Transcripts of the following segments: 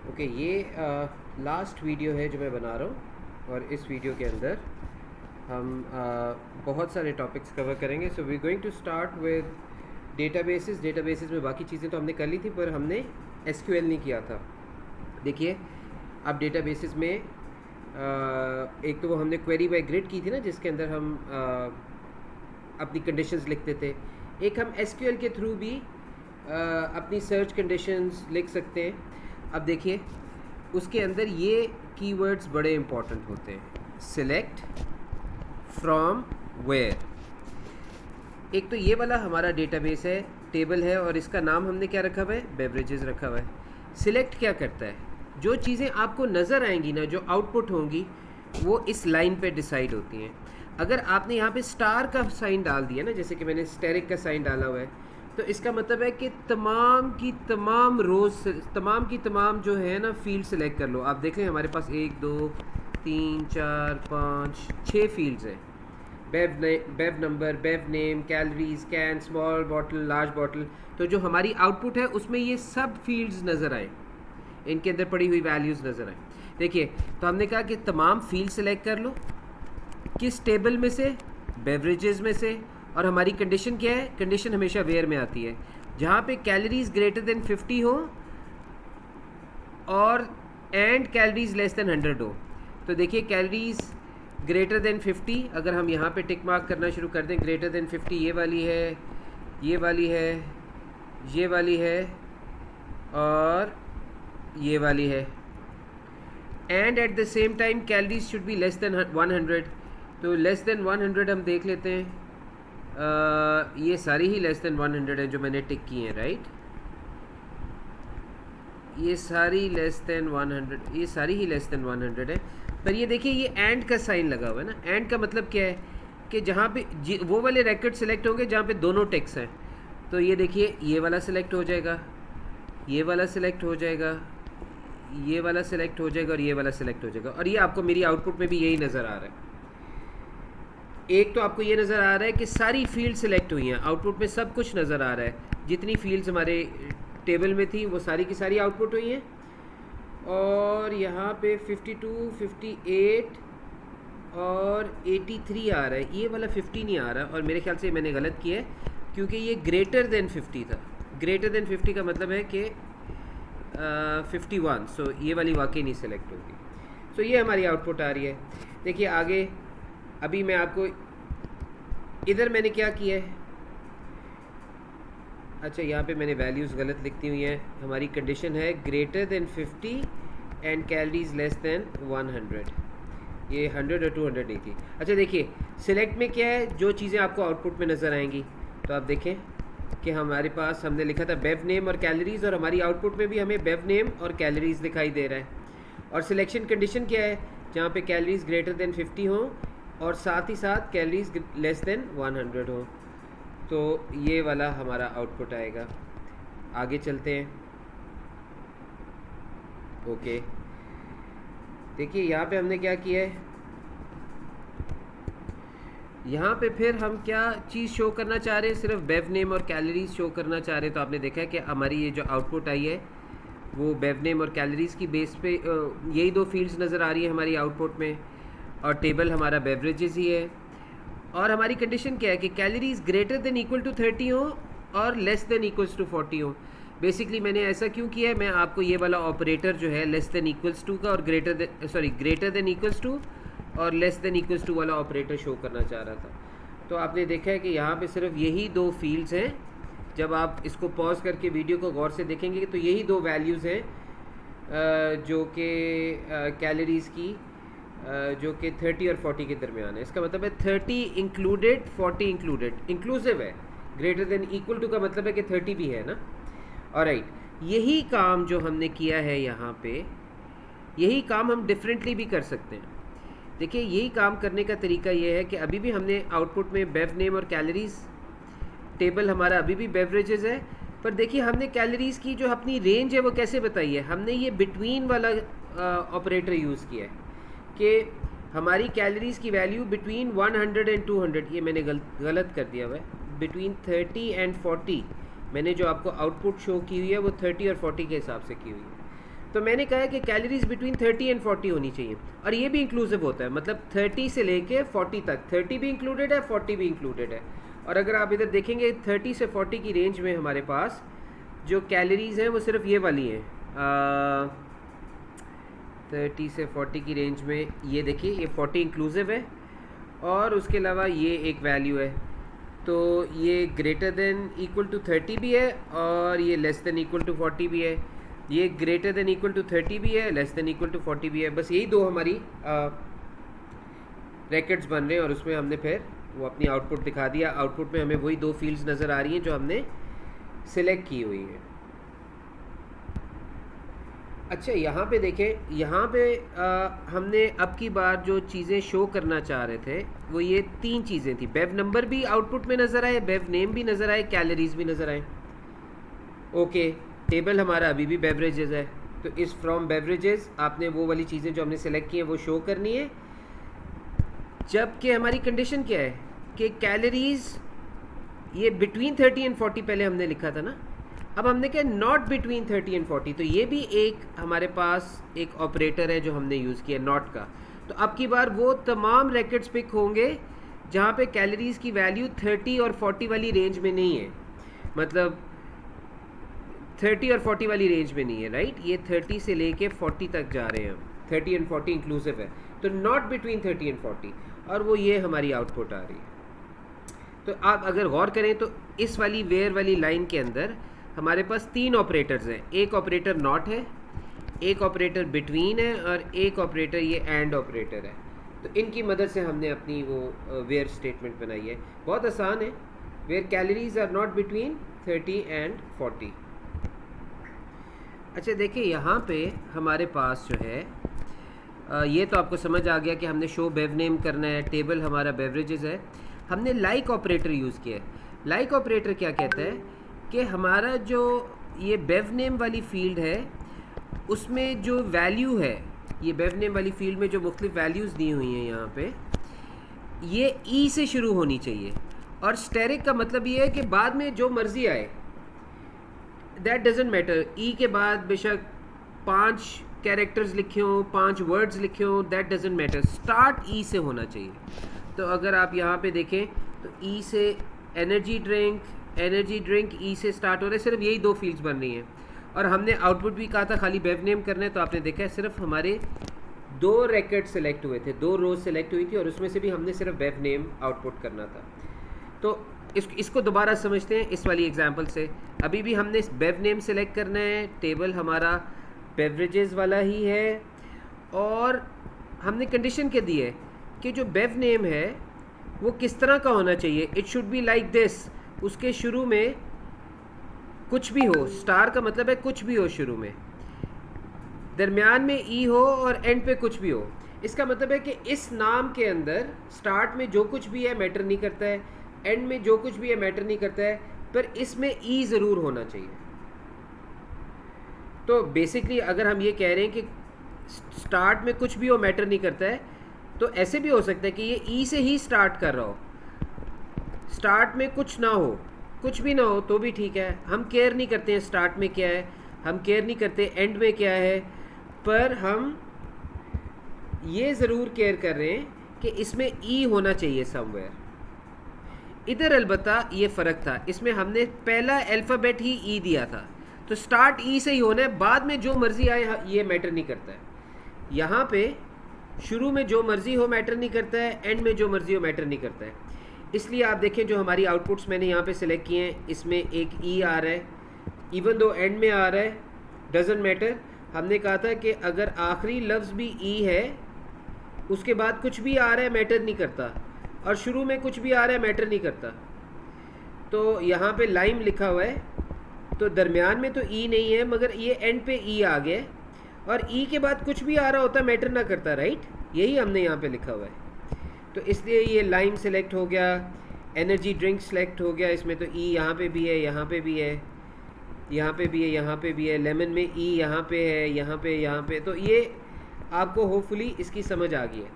Okay, ये last video है जो मैं बना रहा हूँ और इस वीडियो के अंदर हम बहुत सारे टॉपिक्स कवर करेंगे। So we going to start with databases में बाकी चीज़ें तो हमने कर ली थी, पर हमने एसक्यूएल नहीं किया था। देखिए, अब डेटाबेसेस में एक तो वो हमने क्वेरी बाय ग्रिड की थी ना, जिसके अंदर हम अपनी कंडीशंस लिखते थे। एक हम एसक्यूएल के थ्रू भी अपनी सर्च कंडीशंस लिख सकते हैं। अब देखिए, उसके अंदर ये कीवर्ड्स बड़े इंपॉर्टेंट होते हैं। Select, from, where. एक तो ये वाला हमारा डेटाबेस है, टेबल है, और इसका नाम हमने क्या रखा हुआ है? बेवरेजेस रखा हुआ है। सिलेक्ट क्या करता है? जो चीज़ें आपको नज़र आएंगी ना, जो आउटपुट होंगी, वो इस लाइन पे डिसाइड होती हैं। अगर आपने यहाँ पे स्टार का साइन डाल दिया ना, जैसे कि मैंने स्टेरिक का साइन डाला हुआ है, तो इसका मतलब है कि तमाम की तमाम जो है ना फील्ड सेलेक्ट कर लो। आप देख लें, हमारे पास 1 2 3 4 5 6 फील्ड्स हैं। Bev number, bev name, calories, can, small bottle, large bottle. तो जो हमारी आउटपुट है उसमें ये सब फील्ड्स नज़र आए, इनके अंदर पड़ी हुई वैल्यूज़ नज़र आए। देखिए, तो हमने कहा कि तमाम फील्ड सेलेक्ट कर लो। किस टेबल में से? बेवरेजेस में से। और हमारी कंडीशन क्या है? कंडीशन हमेशा वेयर में आती है, जहाँ पे कैलोरीज ग्रेटर देन 50 हो और एंड कैलोरीज लेस देन 100 हो। तो देखिए, कैलोरीज ग्रेटर देन 50, अगर हम यहाँ पे टिक मार्क करना शुरू कर दें, ग्रेटर देन 50 ये वाली है, ये वाली है, ये वाली है और ये वाली है। And at the same time calories should be less than 100। तो लेस देन 100 हम देख लेते हैं। ये सारी ही लेस देन 100 है जो मैंने टिक की हैं, राइट? ये सारी लेस देन 100, ये सारी ही लेस देन 100 है। पर ये देखिए, ये एंड का साइन लगा हुआ है ना। एंड का मतलब क्या है कि जहाँ पे वो वाले रैकेट सेलेक्ट होंगे जहाँ पे दोनों टेक्स हैं। तो ये देखिए, ये वाला सेलेक्ट हो जाएगा, ये वाला सेलेक्ट हो जाएगा, ये वाला सेलेक्ट हो जाएगा और ये वाला सेलेक्ट हो जाएगा। और ये आपको मेरी आउटपुट में भी यही नज़र आ रहा है। एक तो आपको ये नज़र आ रहा है कि सारी फील्ड सेलेक्ट हुई हैं, आउटपुट में सब कुछ नज़र आ रहा है। जितनी फील्ड्स हमारे टेबल में थी वो सारी की सारी आउटपुट हुई हैं। और यहाँ पे 52, 58 और 83 आ रहा है। ये वाला 50 नहीं आ रहा, और मेरे ख्याल से मैंने गलत किया है, क्योंकि ये ग्रेटर देन 50 था। ग्रेटर देन 50 का मतलब है कि 51। सो ये वाली वाकई नहीं सेलेक्ट होगी। सो ये हमारी आउटपुट आ रही है। देखिए आगे, अभी मैं आपको इधर मैंने क्या किया है, अच्छा यहाँ पे मैंने वैल्यूज़ गलत लिखती हुई हैं। हमारी कंडीशन है greater than 50 and calories less than 100। ये 100 और 200 नहीं थी। अच्छा देखिए, सिलेक्ट में क्या है? जो चीज़ें आपको आउटपुट में नज़र आएंगी। तो आप देखें कि हमारे पास हमने लिखा था बेव नेम और कैलोरीज, और हमारी आउटपुट में भी हमें बेव नेम और कैलोरीज दिखाई दे रहा है। और सिलेक्शन कंडीशन क्या है? जहाँ पे कैलोरीज ग्रेटर देन 50 हो और साथ ही साथ कैलोरीज लेस देन 100 हो। तो ये वाला हमारा आउटपुट आएगा। आगे चलते हैं। ओके, देखिए यहाँ पे हमने क्या किया है, यहाँ पे फिर हम क्या चीज़ शो करना चाह रहे हैं? सिर्फ बेव नेम और कैलोरीज शो करना चाह रहे हैं। तो आपने देखा है कि हमारी ये जो आउटपुट आई है वो बेव नेम और कैलोरीज की बेस पे यही दो फील्ड्स नज़र आ रही है हमारी आउटपुट में, और टेबल हमारा बेवरेजेस ही है। और हमारी कंडीशन क्या है कि calories greater than equal to 30 हो और लेस देन इक्वल्स टू 40 हो। बेसिकली मैंने ऐसा क्यों किया है, मैं आपको ये वाला ऑपरेटर जो है लेस देन इक्वल्स टू का और ग्रेटर देन इक्वल्स टू और लेस देन इक्वल्स टू वाला ऑपरेटर शो करना चाह रहा था। तो आपने देखा है कि यहाँ पे सिर्फ यही दो फील्ड्स हैं। जब आप इसको पॉज करके वीडियो को गौर से देखेंगे तो यही दो वैल्यूज़ हैं जो कि कैलोरीज़ की, जो कि 30 और 40 के दरमियान है। इसका मतलब है 30 इंक्लूडेड, 40 इंक्लूसिव है। ग्रेटर देन इक्वल टू का मतलब है कि 30 भी है ना। ऑलराइट, यही काम जो हमने किया है यहाँ पे, यही काम हम डिफरेंटली भी कर सकते हैं। देखिए, यही काम करने का तरीका ये है कि अभी भी हमने आउटपुट में बेव नेम और कैलोरीज, टेबल हमारा अभी भी बेवरेजेस है, पर देखिए हमने कैलोरीज़ की जो अपनी रेंज है वो कैसे बताई है? हमने ये बिटवीन वाला ऑपरेटर यूज़ किया है कि हमारी कैलोरीज़ की वैल्यू बिटवीन 100 एंड 200, ये मैंने गलत कर दिया हुआ है, बिटवीन 30 एंड 40। मैंने जो आपको आउटपुट शो की हुई है वो 30 और 40 के हिसाब से की हुई है। तो मैंने कहा है कि कैलोरीज बिटवीन 30 एंड 40 होनी चाहिए, और ये भी इंक्लूसिव होता है, मतलब 30 से लेके 40 तक, 30 भी इंक्लूडेड है, 40 भी इंक्लूडेड है। और अगर आप इधर देखेंगे 30 से 40 की रेंज में हमारे पास जो कैलोरीज हैं वो सिर्फ ये वाली हैं, 30 से 40 की रेंज में ये देखिए, ये 40 इंक्लूसिव है, और उसके अलावा ये एक वैल्यू है, तो ये ग्रेटर देन इक्वल टू 30 भी है, और ये लेस देन इक्वल टू 40 भी है, ये ग्रेटर देन इक्वल टू 30 भी है, लेस देन इक्वल टू 40 भी है। बस यही दो हमारी ब्रैकेट्स बन रहे हैं, और उसमें हमने फिर वो अपनी आउटपुट दिखा दिया। आउटपुट में हमें वही दो फील्ड्स नज़र आ रही हैं जो हमने सिलेक्ट की हुई हैं। अच्छा, यहाँ पे देखें, यहाँ पे हमने अब की बार जो चीज़ें शो करना चाह रहे थे वो ये तीन चीज़ें थी। बेव नंबर भी आउटपुट में नज़र आए, बेव नेम भी नज़र आए, कैलोरीज भी नज़र आए। ओके, टेबल हमारा अभी भी बेवरेजेस है, तो इस फ्रॉम बेवरेजेस आपने वो वाली चीज़ें जो हमने सेलेक्ट की हैं वो शो करनी है। जबकि हमारी कंडीशन क्या है कि कैलोरीज ये बिटवीन 30 एंड 40 पहले हमने लिखा था ना, अब हमने क्या नॉट बिटवीन 30 एंड 40, तो ये भी एक हमारे पास एक ऑपरेटर है जो हमने यूज़ किया नॉट का। तो अब की बार वो तमाम रैकेट्स पिक होंगे जहाँ पे कैलोरीज की वैल्यू 30 और 40 वाली रेंज में नहीं है, मतलब 30 और 40 वाली रेंज में नहीं है, राइट। ये 30 से लेके 40 तक जा रहे हैं हम, 30 एंड 40 इंक्लूसिव है, तो नॉट बिटवीन 30 एंड 40, और वो ये हमारी आउटपुट आ रही है। तो आप अगर गौर करें तो इस वाली वेयर वाली लाइन के अंदर हमारे पास तीन ऑपरेटर्स हैं, एक ऑपरेटर नॉट है, एक ऑपरेटर बिटवीन है, और एक ऑपरेटर ये एंड ऑपरेटर है। तो इनकी मदद से हमने अपनी वो वेयर स्टेटमेंट बनाई है। बहुत आसान है, where calories are not between 30 and 40। अच्छा देखिए, यहाँ पे हमारे पास जो है ये तो आपको समझ आ गया कि हमने शो बेव नेम करना है, टेबल हमारा बेवरेजेस है। हमने लाइक ऑपरेटर यूज़ किया है। लाइक ऑपरेटर क्या कहता है कि हमारा जो ये बेव नेम वाली फील्ड है उसमें जो वैल्यू है, ये बेव नेम वाली फील्ड में जो मुख्तलिफ वैल्यूज़ दी हुई हैं यहाँ पे, ये ई से शुरू होनी चाहिए। और स्टेरिक का मतलब ये है कि बाद में जो मर्ज़ी आए, दैट डजेंट मैटर। ई के बाद बेशक 5 कैरेक्टर्स लिखे हों, 5 वर्ड्स लिखे हों, दैट डजेंट मैटर, स्टार्ट ई से होना चाहिए। तो अगर आप यहाँ पे देखें तो ई से एनर्जी ड्रिंक ई से स्टार्ट हो रहे हैं, सिर्फ यही दो फील्ड्स बन रही हैं। और हमने आउटपुट भी कहा था खाली बेव नेम करना है, तो आपने देखा है सिर्फ हमारे 2 रैकेट सेलेक्ट हुए थे, 2 रोज सेलेक्ट हुई थी, और उसमें से भी हमने सिर्फ बेव नेम आउटपुट करना था। तो इसको दोबारा समझते हैं इस वाली एग्जांपल से। अभी भी हमने बेव नेम सेलेक्ट करना है, टेबल हमारा बेवरेजेस वाला ही है, और हमने कंडीशन क्या दी है कि जो बेव नेम है वो किस तरह का होना चाहिए, it should be like this. उसके शुरू में कुछ भी हो, स्टार का मतलब है कुछ भी हो शुरू में, दरमियान में ई हो, और एंड पे कुछ भी हो। इसका मतलब है कि इस नाम के अंदर स्टार्ट में जो कुछ भी है मैटर नहीं करता है, एंड में जो कुछ भी है मैटर नहीं करता है, पर इसमें ई ज़रूर होना चाहिए। तो बेसिकली अगर हम ये कह रहे हैं कि स्टार्ट में कुछ भी हो मैटर नहीं करता है, तो ऐसे भी हो सकता है कि ये ई से ही स्टार्ट कर रहा हो, स्टार्ट में कुछ ना हो, कुछ भी ना हो तो भी ठीक है। हम केयर नहीं करते हैं स्टार्ट में क्या है, हम केयर नहीं करते एंड में क्या है, पर हम ये ज़रूर केयर कर रहे हैं कि इसमें ई होना चाहिए समवेयर। इधर अलबत्ता ये फ़र्क था, इसमें हमने पहला अल्फ़ाबेट ही ई दिया था, तो स्टार्ट ई से ही होना है, बाद में जो मर्ज़ी आए ये मैटर नहीं करता है। यहाँ पे शुरू में जो मर्ज़ी हो मैटर नहीं करता है, एंड में जो मर्ज़ी हो मैटर नहीं करता है। इसलिए आप देखें जो हमारी आउटपुट्स मैंने यहाँ पे सिलेक्ट किए हैं, इसमें एक ई आ रहा है, इवन दो एंड में आ रहा है, डजेंट मैटर। हमने कहा था कि अगर आखिरी लफ्ज़ भी ई है, उसके बाद कुछ भी आ रहा है मैटर नहीं करता, और शुरू में कुछ भी आ रहा है मैटर नहीं करता। तो यहाँ पे लाइम लिखा हुआ है, तो दरमियान में तो ई नहीं है, मगर ये एंड पे ई आ गया, और ई के बाद कुछ भी आ रहा होता मैटर ना करता, राइट। यही हमने यहाँ पे लिखा हुआ है, तो इसलिए ये लाइम सेलेक्ट हो गया, एनर्जी ड्रिंक सेलेक्ट हो गया, इसमें तो ई यहाँ पे भी है, यहाँ पे भी है, यहाँ पे भी है, यहाँ पे भी है, लेमन में ई यहाँ पे है, यहाँ पे, तो ये आपको होपफुली इसकी समझ आ गई है।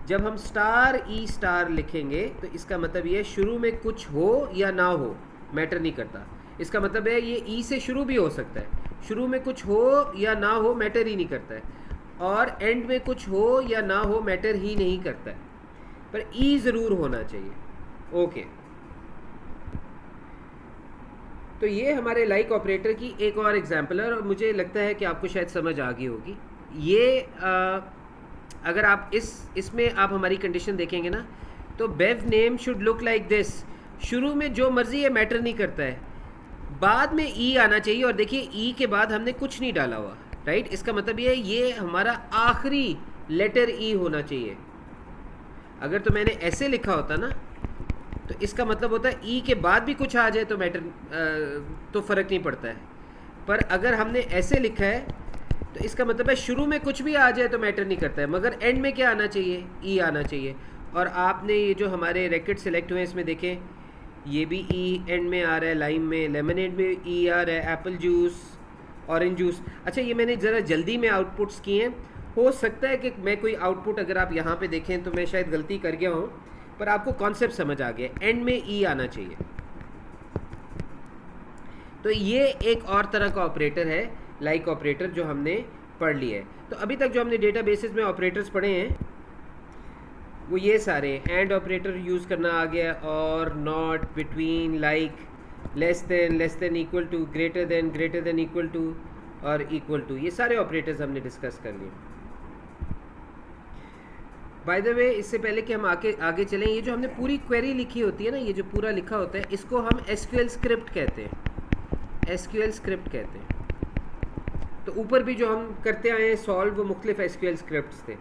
जब हम स्टार ई स्टार लिखेंगे तो इसका मतलब ये शुरू में कुछ हो या ना हो मैटर नहीं करता। इसका मतलब है ये ई से शुरू भी हो सकता है, शुरू में कुछ हो या ना हो मैटर ही नहीं करता है, और एंड में कुछ हो या ना हो मैटर ही नहीं करता है, पर ई ज़रूर होना चाहिए। ओके, तो ये हमारे लाइक ऑपरेटर की एक और एग्जांपल है, और मुझे लगता है कि आपको शायद समझ आ गई होगी। ये अगर आप इसमें आप हमारी कंडीशन देखेंगे ना, तो bev name should look like this. शुरू में जो मर्जी है मैटर नहीं करता है, बाद में ई आना चाहिए, और देखिए ई के बाद हमने कुछ नहीं डाला हुआ, राइट। इसका मतलब ये हमारा आखिरी लेटर ई होना चाहिए। अगर तो मैंने ऐसे लिखा होता ना, तो इसका मतलब होता है ई के बाद भी कुछ आ जाए तो मैटर तो फ़र्क नहीं पड़ता है, पर अगर हमने ऐसे लिखा है तो इसका मतलब है शुरू में कुछ भी आ जाए तो मैटर नहीं करता है, मगर एंड में क्या आना चाहिए, ई आना चाहिए। और आपने ये जो हमारे रैकेट सेलेक्ट हुए हैं इसमें देखें, ये भी ई एंड में आ रहा है, लाइम में, लेमनेड में ई आ रहा है, एप्पल जूस, ऑरेंज जूस। अच्छा, ये मैंने ज़रा जल्दी में आउटपुट्स किए हैं, हो सकता है कि मैं कोई आउटपुट अगर आप यहाँ पे देखें तो मैं शायद गलती कर गया हूँ, पर आपको कॉन्सेप्ट समझ आ गया, एंड में ई आना चाहिए। तो ये एक और तरह का ऑपरेटर है, लाइक ऑपरेटर, जो हमने पढ़ लिया है। तो अभी तक जो हमने डेटाबेसेस में ऑपरेटर्स पढ़े हैं वो ये सारे, एंड ऑपरेटर यूज़ करना आ गया, or, not, between, like, less than equal to, greater than equal to, और इक्वल टू, ये सारे ऑपरेटर्स हमने डिस्कस कर लिए। बाय द वे, इससे पहले कि हम आगे चलें, ये जो हमने पूरी क्वेरी लिखी होती है ना, ये जो पूरा लिखा होता है, इसको हम एसक्यूएल स्क्रिप्ट कहते हैं, एसक्यूएल स्क्रिप्ट कहते हैं। तो ऊपर भी जो हम करते आए हैं सॉल्व, वो मुख्तलिफ एसक्यूएल स्क्रिप्ट्स थे।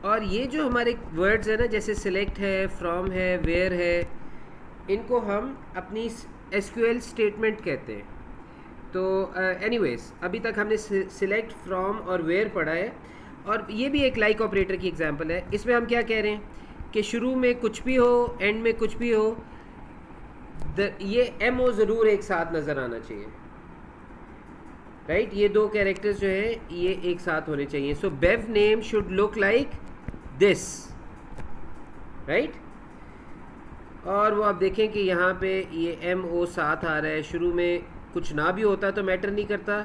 और ये जो हमारे वर्ड्स हैं ना, जैसे सिलेक्ट है, फ्रॉम है, वेयर है, इनको हम अपनी एसक्यूएल स्टेटमेंट कहते हैं। तो एनीवेज, अभी तक हमने सिलेक्ट, फ्रॉम और वेयर पढ़ा है, और ये भी एक लाइक ऑपरेटर की एग्जांपल है। इसमें हम क्या कह रहे हैं कि शुरू में कुछ भी हो, एंड में कुछ भी हो, ये एम ओ ज़रूर एक साथ नज़र आना चाहिए, राइट। ये दो कैरेक्टर्स जो है ये एक साथ होने चाहिए। So bev name should look like this, right. और वो आप देखें कि यहाँ पे ये एम ओ साथ आ रहा है, शुरू में कुछ ना भी होता तो मैटर नहीं करता,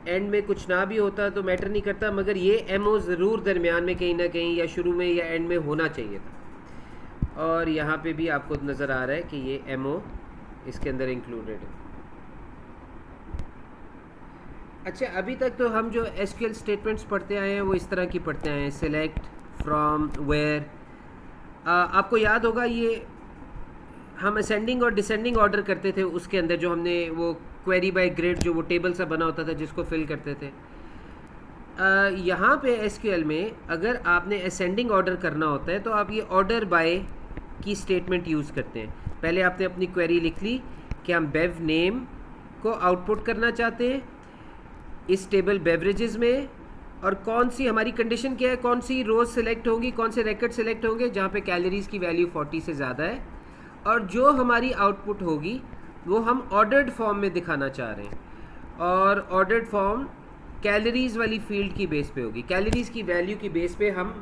एंड में कुछ ना भी होता तो मैटर नहीं करता, मगर ये एम ओ ज़रूर दरमियान में कहीं ना कहीं, या शुरू में या एंड में होना चाहिए था। और यहाँ पे भी आपको नज़र आ रहा है कि ये एम ओ इसके अंदर इंक्लूडेड है। अच्छा, अभी तक तो हम जो एसक्यूएल स्टेटमेंट्स पढ़ते आए हैं वो इस तरह की पढ़ते आए हैं, सिलेक्ट, फ्रॉम, वेयर। आपको याद होगा ये हम असेंडिंग और डिसेंडिंग ऑर्डर करते थे, उसके अंदर जो हमने वो क्वेरी बाय ग्रेड, जो वो टेबल सा बना होता था जिसको फिल करते थे। यहाँ पे एसक्यूएल में अगर आपने असेंडिंग ऑर्डर करना होता है तो आप ये ऑर्डर बाय की स्टेटमेंट यूज़ करते हैं। पहले आपने अपनी क्वेरी लिख ली कि हम बेव नेम को आउटपुट करना चाहते हैं इस टेबल बेवरेजेस में, और कौन सी हमारी कंडीशन क्या है, कौन सी रोज़ सेलेक्ट होंगी, कौन से रैकेट सेलेक्ट होंगे जहाँ पे कैलोरीज़ की वैल्यू 40 से ज़्यादा है, और जो हमारी आउटपुट होगी वो हम ऑर्डर्ड फॉर्म में दिखाना चाह रहे हैं, और ऑर्डर्ड फॉर्म कैलोरीज़ वाली फील्ड की बेस पे होगी। कैलोरीज़ की वैल्यू की बेस पे हम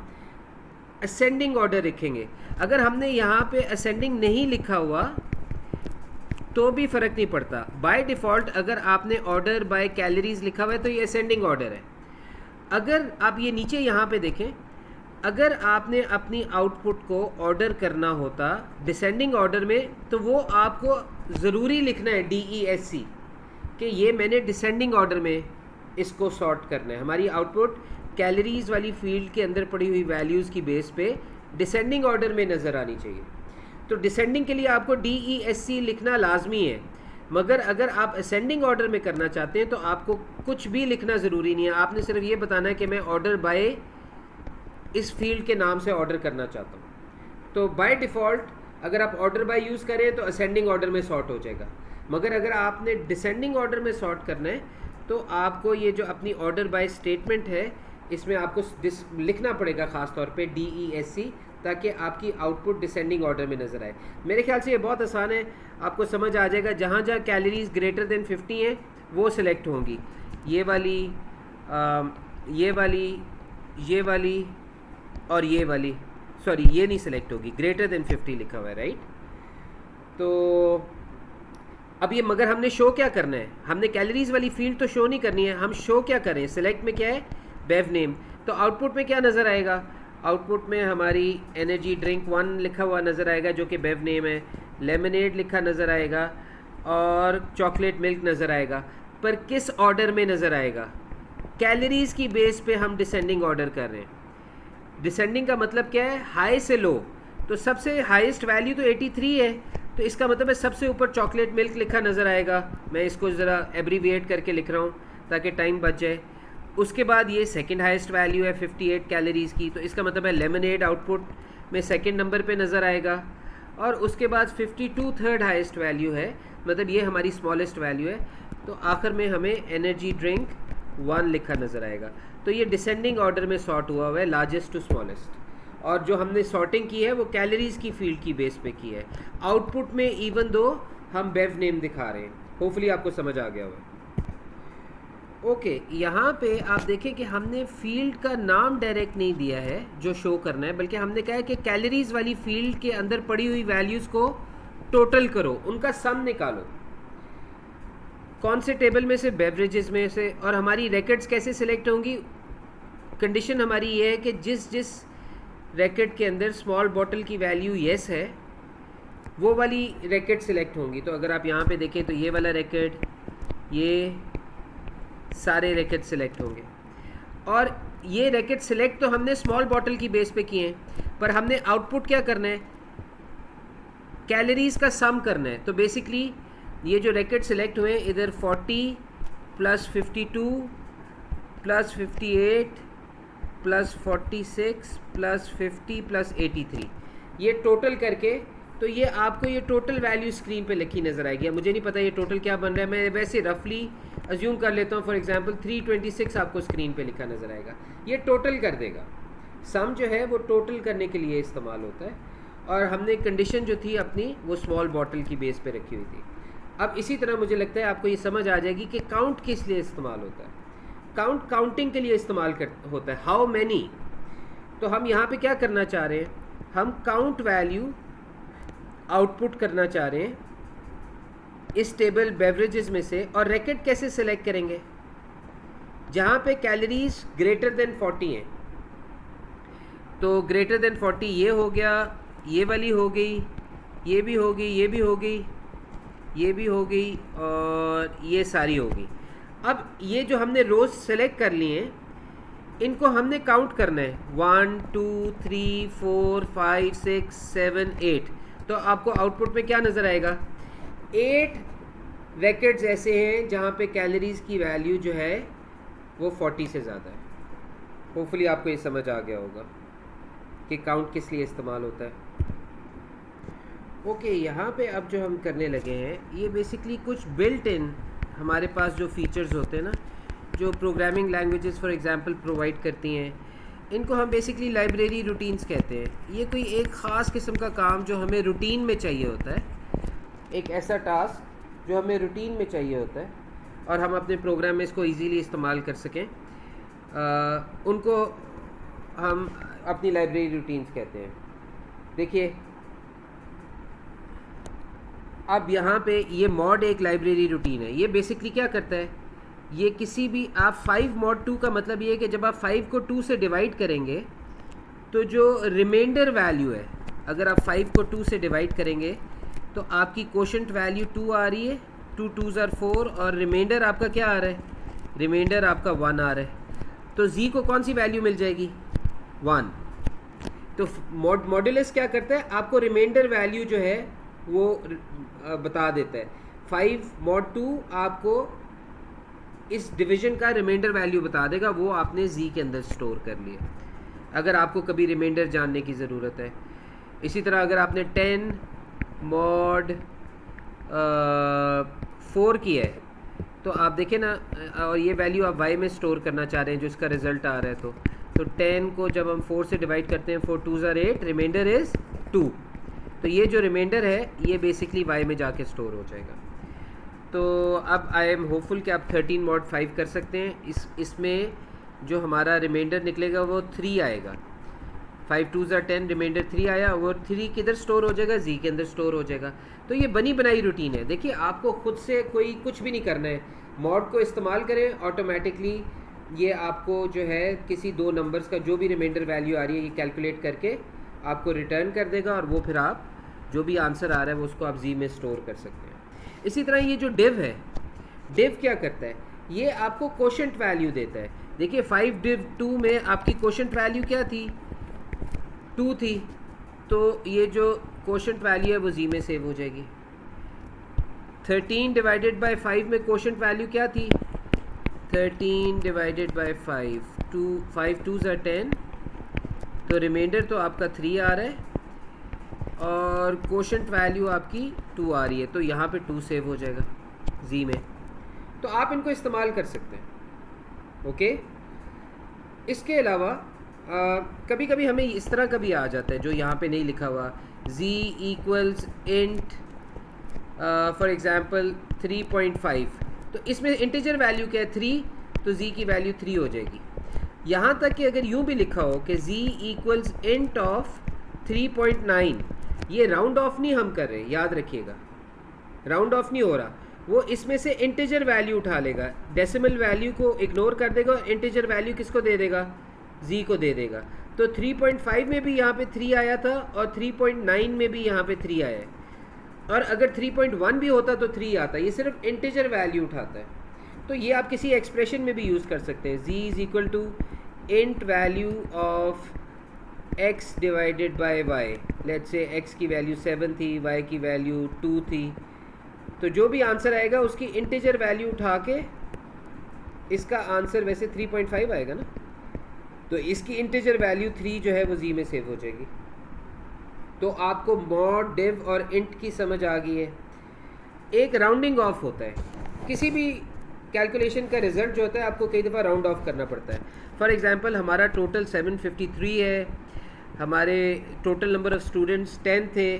असेंडिंग ऑर्डर लिखेंगे। अगर हमने यहाँ पे असेंडिंग नहीं लिखा हुआ तो भी फ़र्क नहीं पड़ता। बाय डिफ़ॉल्ट अगर आपने ऑर्डर बाय कैलोरीज़ लिखा हुआ है तो ये असेंडिंग ऑर्डर है। अगर आप ये नीचे यहाँ पे देखें, अगर आपने अपनी आउटपुट को ऑर्डर करना होता डिसेंडिंग ऑर्डर में, तो वो आपको ज़रूरी लिखना है DESC कि ये मैंने डिसेंडिंग ऑर्डर में इसको सॉर्ट करना है। हमारी आउटपुट कैलोरीज़ वाली फील्ड के अंदर पड़ी हुई वैल्यूज़ की बेस पे डिसेंडिंग ऑर्डर में नज़र आनी चाहिए। तो डिसेंडिंग के लिए आपको DESC लिखना लाजमी है, मगर अगर आप असेंडिंग ऑर्डर में करना चाहते हैं तो आपको कुछ भी लिखना ज़रूरी नहीं है। आपने सिर्फ ये बताना है कि मैं ऑर्डर बाय इस फील्ड के नाम से ऑर्डर करना चाहता हूँ। तो बाय डिफ़ॉल्ट अगर आप ऑर्डर बाय यूज़ करें तो असेंडिंग ऑर्डर में सॉर्ट हो जाएगा, मगर अगर आपने डिसेंडिंग ऑर्डर में सॉर्ट करना है तो आपको ये जो अपनी ऑर्डर बाय स्टेटमेंट है इसमें आपको लिखना पड़ेगा ख़ास तौर पे DESC, ताकि आपकी आउटपुट डिसेंडिंग ऑर्डर में नज़र आए। मेरे ख्याल से ये बहुत आसान है, आपको समझ आ जाएगा। जहाँ जहाँ कैलोरीज़ ग्रेटर देन 50 हैं वो सिलेक्ट होंगी, ये वाली, ये वाली, ये वाली और ये वाली, सॉरी ये नहीं सिलेक्ट होगी, ग्रेटर देन 50 लिखा हुआ है, राइट। तो अब ये मगर हमने शो क्या करना है, हमने कैलोरीज वाली फील्ड तो शो नहीं करनी है, हम शो क्या करें, सिलेक्ट में क्या है, बेव नेम। तो आउटपुट में क्या नज़र आएगा, आउटपुट में हमारी एनर्जी ड्रिंक 1 लिखा हुआ नज़र आएगा जो कि बेव नेम है, लेमनेड लिखा नज़र आएगा और चॉकलेट मिल्क नज़र आएगा। पर किस ऑर्डर में नज़र आएगा, कैलोरीज़ की बेस पे हम डिसेंडिंग ऑर्डर कर रहे हैं। डिसेंडिंग का मतलब क्या है, हाई से लो। तो सबसे हाईएस्ट वैल्यू तो 83 है, तो इसका मतलब है सबसे ऊपर चॉकलेट मिल्क लिखा नज़र आएगा। मैं इसको ज़रा एब्रीविएट करके लिख रहा हूँ ताकि टाइम बच जाए। उसके बाद ये सेकंड हाईएस्ट वैल्यू है 58 कैलोरीज़ की, तो इसका मतलब है लेमनेड आउटपुट में सेकंड नंबर पे नज़र आएगा। और उसके बाद 52 थर्ड हाईएस्ट वैल्यू है, मतलब ये हमारी स्मॉलेस्ट वैल्यू है। तो आखिर में हमें एनर्जी ड्रिंक 1 लिखा नज़र आएगा। तो ये डिसेंडिंग ऑर्डर में सॉर्ट हुआ हुआ है, लार्जेस्ट टू स्मॉलेस्ट। और जो हमने सॉर्टिंग की है वो कैलोरीज़ की फील्ड की बेस पे की है। आउटपुट में इवन दो हम बेव नेम दिखा रहे हैं। होपफुली आपको समझ आ गया होगा। ओके, यहाँ पे आप देखें कि हमने फील्ड का नाम डायरेक्ट नहीं दिया है जो शो करना है, बल्कि हमने कहा है कि कैलोरीज़ वाली फील्ड के अंदर पड़ी हुई वैल्यूज़ को टोटल करो, उनका सम निकालो। कौन से टेबल में से, बेवरेजेस में से। और हमारी रैकेट्स कैसे सिलेक्ट होंगी, कंडीशन हमारी ये है कि जिस जिस रैकेट के अंदर स्मॉल बॉटल की वैल्यू येस है वो वाली रैकेट सिलेक्ट होंगी। तो अगर आप यहाँ पे देखें तो ये वाला रैकेट, ये सारे रैकेट सिलेक्ट होंगे। और ये रैकेट सिलेक्ट तो हमने स्मॉल बॉटल की बेस पे किए हैं, पर हमने आउटपुट क्या करना है, कैलोरीज़ का सम करना है। तो बेसिकली ये जो रैकेट सिलेक्ट हुए इधर 40 + 52 + 58 + 46 + 50 + 83, ये टोटल करके, तो ये आपको ये टोटल वैल्यू स्क्रीन पे लिखी नज़र आएगी। मुझे नहीं पता ये टोटल क्या बन रहा है, मैं वैसे रफली अज्यूम कर लेता हूँ। फॉर एग्जांपल 326 आपको स्क्रीन पे लिखा नज़र आएगा, ये टोटल कर देगा। सम जो है वो टोटल करने के लिए इस्तेमाल होता है। और हमने कंडीशन जो थी अपनी वो स्मॉल बॉटल की बेस पे रखी हुई थी। अब इसी तरह मुझे लगता है आपको ये समझ आ जाएगी कि काउंट किस लिए इस्तेमाल होता है। काउंट काउंटिंग के लिए इस्तेमाल होता है, हाउ मैनी। तो हम यहाँ पे क्या करना चाह रहे हैं, हम काउंट वैल्यू आउटपुट करना चाह रहे हैं इस टेबल बेवरेजेस में से। और रैकेट कैसे सिलेक्ट करेंगे, जहाँ पे कैलोरीज ग्रेटर देन 40 हैं। तो ग्रेटर देन 40 ये हो गया, ये वाली हो गई, ये भी हो गई, ये भी हो गई, ये भी हो गई, और ये सारी हो गई। अब ये जो हमने रोज़ सेलेक्ट कर लिए हैं इनको हमने काउंट करना है, 1 2 3 4 5 6 7 8। तो आपको आउटपुट में क्या नज़र आएगा, 8 रैकेट्स ऐसे हैं जहाँ पे कैलोरीज़ की वैल्यू जो है वो 40 से ज़्यादा है। होपफुली आपको ये समझ आ गया होगा कि काउंट किस लिए इस्तेमाल होता है। ओके, यहाँ पे अब जो हम करने लगे हैं ये बेसिकली कुछ बिल्ट इन हमारे पास जो फीचर्स होते हैं ना, जो programming languages for example provide करती हैं, इनको हम बेसिकली लाइब्रेरी रूटीन्स कहते हैं। ये कोई एक ख़ास किस्म का काम जो हमें रूटीन में चाहिए होता है, एक ऐसा टास्क जो हमें रूटीन में चाहिए होता है और हम अपने प्रोग्राम में इसको इजीली इस्तेमाल कर सकें, उनको हम अपनी लाइब्रेरी रूटीन्स कहते हैं। देखिए अब यहाँ पे ये मॉड एक लाइब्रेरी रूटीन है। ये बेसिकली क्या करता है, ये किसी भी आप 5 mod 2 का मतलब ये है कि जब आप 5 को 2 से डिवाइड करेंगे तो जो रिमाइंडर वैल्यू है, अगर आप 5 को 2 से डिवाइड करेंगे तो आपकी कोशेंट वैल्यू 2 आ रही है, 2 2s are 4, और रिमाइंडर आपका क्या आ रहा है, रिमाइंडर आपका 1 आ रहा है। तो z को कौन सी वैल्यू मिल जाएगी, 1। तो मॉड्यूलस क्या करता है, आपको रिमाइंडर वैल्यू जो है वो बता देता है। 5 mod 2 आपको इस डिवीजन का रिमाइंडर वैल्यू बता देगा, वो आपने z के अंदर स्टोर कर लिया अगर आपको कभी रिमाइंडर जानने की ज़रूरत है। इसी तरह अगर आपने 10 mod 4 की है तो आप देखें ना, और ये वैल्यू आप y में स्टोर करना चाह रहे हैं जो इसका रिज़ल्ट आ रहा है, तो 10 को जब हम 4 से डिवाइड करते हैं, 4 2s are 8, रिमाइंडर इज़ 2। तो ये जो रिमाइंडर है ये बेसिकली y में जाके स्टोर हो जाएगा। तो अब आई एम होपफुल कि आप 13 mod 5 कर सकते हैं। इसमें जो हमारा रिमाइंडर निकलेगा वो 3 आएगा। 5 2 ज़ा 10, रिमाइंडर 3 आया, वो 3 किधर स्टोर हो जाएगा, जी के अंदर स्टोर हो जाएगा। तो ये बनी बनाई रूटीन है। देखिए आपको खुद से कोई कुछ भी नहीं करना है, मॉड को इस्तेमाल करें, ऑटोमेटिकली ये आपको जो है किसी दो नंबर्स का जो भी रिमाइंडर वैल्यू आ रही है ये कैलकुलेट करके आपको रिटर्न कर देगा, और वो फिर आप जो भी आंसर आ रहा है वो उसको आप जी में स्टोर कर सकते हैं। इसी तरह ये जो डिव है, डिव क्या करता है, ये आपको कोशेंट वैल्यू देता है। देखिए 5 डिव 2 में आपकी कोशेंट वैल्यू क्या थी, 2 थी, तो ये जो कोशेंट वैल्यू है वो जी में सेव हो जाएगी। 13 डिवाइडेड बाय 5 में कोशेंट वैल्यू क्या थी, 13 डिवाइडेड बाय 5, 5 2 ज़ा 10, तो रिमाइंडर तो आपका 3 आ रहा है और कोशेंट वैल्यू आपकी 2 आ रही है, तो यहाँ पे 2 सेव हो जाएगा जी में। तो आप इनको इस्तेमाल कर सकते हैं। ओके, इसके अलावा कभी कभी हमें इस तरह का भी आ जाता है जो यहाँ पे नहीं लिखा हुआ, z equals int for example 3.5, तो इसमें इंटीजर वैल्यू क्या है 3, तो z की वैल्यू 3 हो जाएगी। यहाँ तक कि अगर यूँ भी लिखा हो कि z इक्वल्स इंट ऑफ 3.9, ये राउंड ऑफ नहीं हम कर रहे, याद रखिएगा, राउंड ऑफ नहीं हो रहा, वो इसमें से इंटीजर वैल्यू उठा लेगा, डेसिमल वैल्यू को इग्नोर कर देगा और इंटीजर वैल्यू किसको दे देगा, z को दे देगा। तो 3.5 में भी यहाँ पे 3 आया था और 3.9 में भी यहाँ पे 3 आया है, और अगर 3.1 भी होता तो 3 आता, ये सिर्फ इंटीजर वैल्यू उठाता है। तो ये आप किसी एक्सप्रेशन में भी यूज़ कर सकते हैं, z is equal to int value of x divided by y, let's say x की वैल्यू 7 थी, y की वैल्यू 2 थी, तो जो भी आंसर आएगा उसकी इंटीजर वैल्यू उठा के इसका आंसर वैसे 3.5 आएगा ना, तो इसकी इंटीजर वैल्यू 3 जो है वो जी में सेव हो जाएगी। तो आपको मॉड, डिव और इंट की समझ आ गई है। एक राउंडिंग ऑफ होता है, किसी भी कैलकुलेशन का रिजल्ट जो होता है आपको कई दफ़ा राउंड ऑफ करना पड़ता है। फॉर एग्जांपल हमारा टोटल 753 है, हमारे टोटल नंबर ऑफ़ स्टूडेंट्स 10 थे,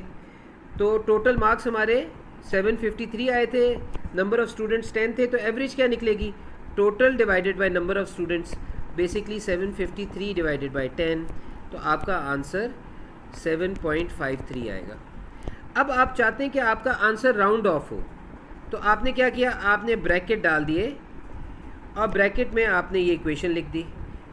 तो टोटल मार्क्स हमारे 753 आए थे, नंबर ऑफ़ स्टूडेंट्स 10 थे, तो एवरेज क्या निकलेगी, total divided by number of students, basically 753 divided by 10, तो आपका आंसर 7.53 आएगा। अब आप चाहते हैं कि आपका आंसर राउंड ऑफ हो, तो आपने क्या किया, आपने ब्रैकेट डाल दिए और ब्रैकेट में आपने ये इक्वेशन लिख दी।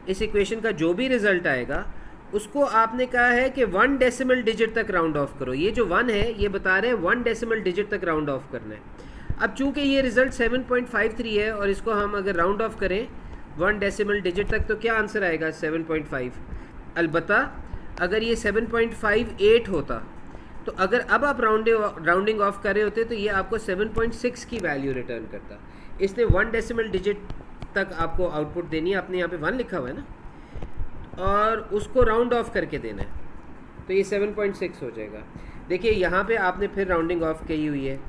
इस इक्वेशन का जो भी रिज़ल्ट आएगा उसको आपने कहा है कि 1 डेसिमल डिजिट तक राउंड ऑफ करो। ये जो 1 है ये बता रहे हैं 1 डेसिमल डिजिट तक राउंड ऑफ करना है। अब चूंकि ये रिज़ल्ट 7.53 है और इसको हम अगर राउंड ऑफ करें 1 डेसिमल डिजिट तक, तो क्या आंसर आएगा, 7.5। अलबत्ता अगर ये 7.58 होता, तो अगर अब आप राउंडिंग ऑफ कर रहे होते तो ये आपको 7.6 की वैल्यू रिटर्न करता। इसने 1 डेसिमल डिजिट तक आपको आउटपुट देनी है, आपने यहाँ पे 1 लिखा हुआ है ना, और उसको राउंड ऑफ करके देना है, तो ये 7.6 हो जाएगा। देखिए यहाँ पे आपने फिर राउंडिंग ऑफ की हुई है,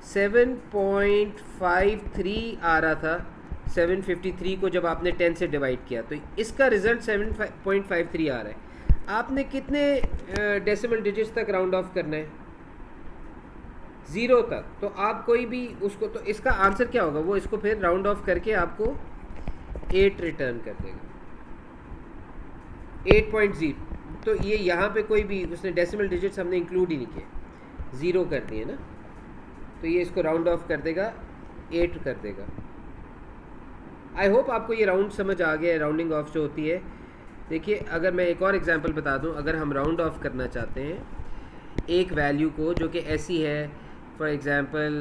7.53 आ रहा था, 753 को जब आपने 10 से डिवाइड किया तो इसका रिज़ल्ट 7.53 आ रहा है। आपने कितने डेसिमल डिजिट्स तक राउंड ऑफ करना है, 0 तक, तो आप कोई भी उसको, तो इसका आंसर क्या होगा, वो इसको फिर राउंड ऑफ करके आपको 8 रिटर्न कर देगा, 8.0। तो ये यहाँ पे कोई भी उसने डेसिमल डिजिट्स हमने इंक्लूड ही नहीं किए, 0 कर दिए ना, तो ये इसको राउंड ऑफ कर देगा, 8 कर देगा। आई होप आपको ये राउंड समझ आ गया है, राउंडिंग ऑफ जो होती है। देखिए अगर मैं एक और एग्जांपल बता दूं, अगर हम राउंड ऑफ करना चाहते हैं एक वैल्यू को जो कि ऐसी है, फॉर एग्जांपल